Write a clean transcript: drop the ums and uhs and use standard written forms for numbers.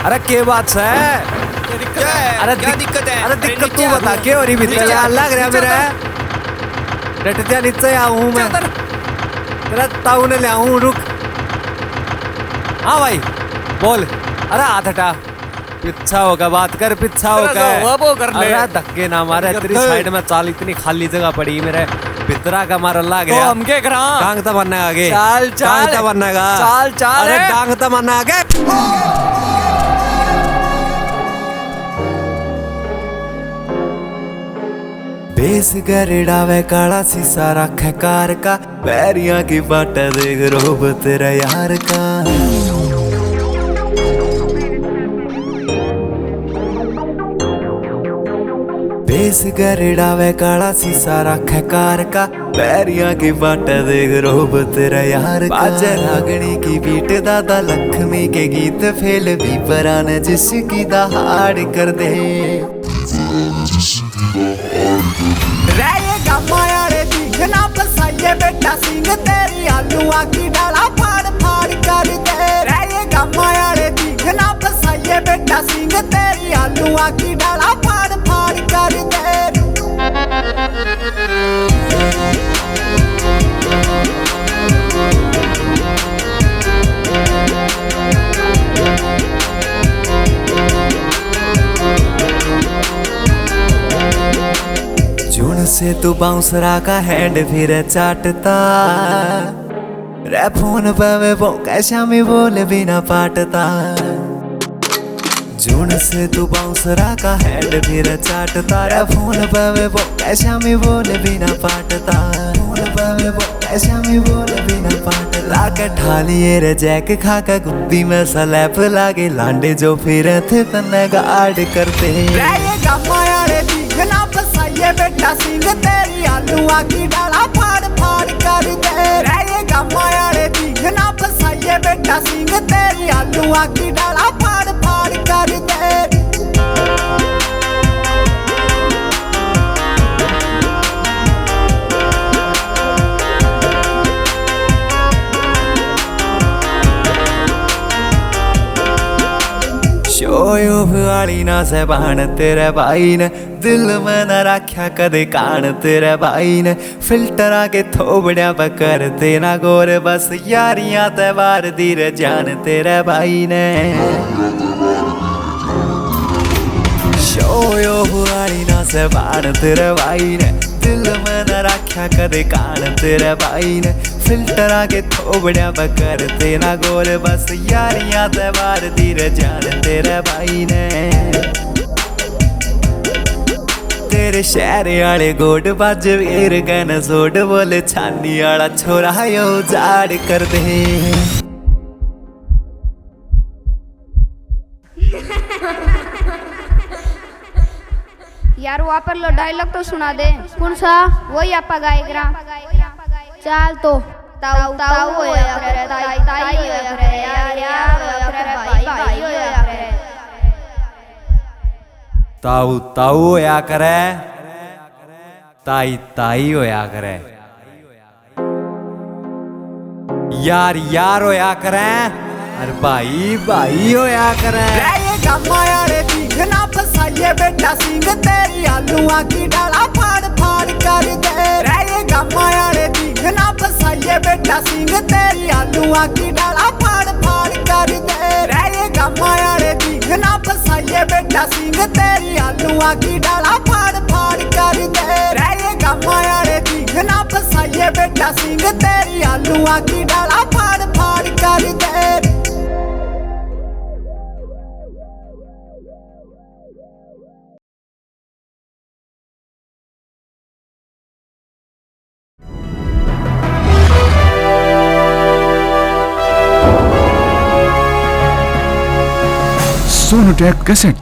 अरे के बात है? अरे क्या दिक्कत है? अरे दिक्कत तू बता के और ही भीतर यार लग रहा मेरा डटत्या नीचे आऊं मैं तेरा ताऊ ने ले आऊं रुक। हाँ भाई बोल। अरे हाथ हटा पीछा होगा बात कर पीछा होगा वो कर ले। अरे धक्के ना मारे तेरी साइड में चाल इतनी खाली जगह पड़ी मेरे पितरा का मारा लग गया। हम क्या करा डांग तो बनने आगे चाल चाल डांग तो बनने का चाल चाल अरे डांग तो बनने आगे। बेस गरेड़ा वे काला शीशा रखे कार का पैरिया की बाट देख रोब तेरा यार का। बेस गरेड़ा वे काला शीशा रखे कार का पैरिया की बाट देख रोब तेरा यार का। बाजे रागनी की बीट दादा लक्ष्मी के गीत फेल भी परान जिसकी दहाड़ कर दे। रहेगा माया रे दिखना बसाइए बेटा सिंह तेरी आलूआ की डाला फाड़ फाड़ कर दे। रहेगा माया रे दिखना बसाइए बेटा सिंह तेरी आलूआ की डाला फाड़ फाड़ कर दे। जून से तू बाउंसरा का हैंड फिर चाटता रे फोन पे वे वो कैसा में बोले बिना पाटता। जून से तू बाउंसरा का हैंड फिर चाटता रे फोन पे वे वो कैसा में बोले बिना पाटता। फोन पे वे वो कैसा में बोले बिना पाटता। लाके ढालिए रे जैक खा के गुद्दी में सलैप लागे लांडे जो फिर थे तन्ने गार्ड करते। रहेगा माया रे दिखना बसाइए बेटा सिंह तेरी आलूआ की डाला फाड़ फाड़ कर दे। रहेगा माया रे दिखना बसाइए बेटा सिंह तेरी आलूआ की डाला फाड़ फाड़ कर दे। शोयब वाली ना ज़बान तेरे भाई ने दिल में न रखा कदे कान तेरे भाई ने फिल्टर आके थोबड़िया पकर तेना गोर बस यारियां त्योहार दीर जान तेरे भाई ने। शोयब वाली ना ज़बान तेरे भाई ने दिल में न रखा कदे कान तेरे भाई ने फिल्टर आके थोबड़िया पकर तेना गोर बस यारियां त्योहार दीर जान तेरे भाई ने। तेरे शहर आले गोड बाज वीर गन सोड बोले छानी आला छोरा यो जाड़ कर दे। यार वहाँ पर लो डायलॉग तो सुना दे। कौन सा? वही आपा गाएगा। चल तो ताऊ ताऊ होया करे ताई ताई होया करे यार यार होया करे भाई भाई होया करे। ताऊ ताऊ होया करे ताई ताई होया करे यार यार होया करे अरे भाई भाई होया करे। रहेगा माया रे दिखना बसाइए बेटा सिंह तेरी आलूआ की डाला फाड़ फाड़ कर दे। रहेगा माया रे दिखना बसाइए बेटा सिंह तेरी आलूआ की डाला फाड़ फाड़ कर दे। रहेगा माया रे दिखना बसाइए बेटा सिंह तेरी आलूआ की डाला फाड़ फाड़ कर दे। रहेगा माया रे दिखना बसाइए बेटा सिंह तेरी आलूआ की डाला फाड़ फाड़ कर दे। सोनोटेक कैसेट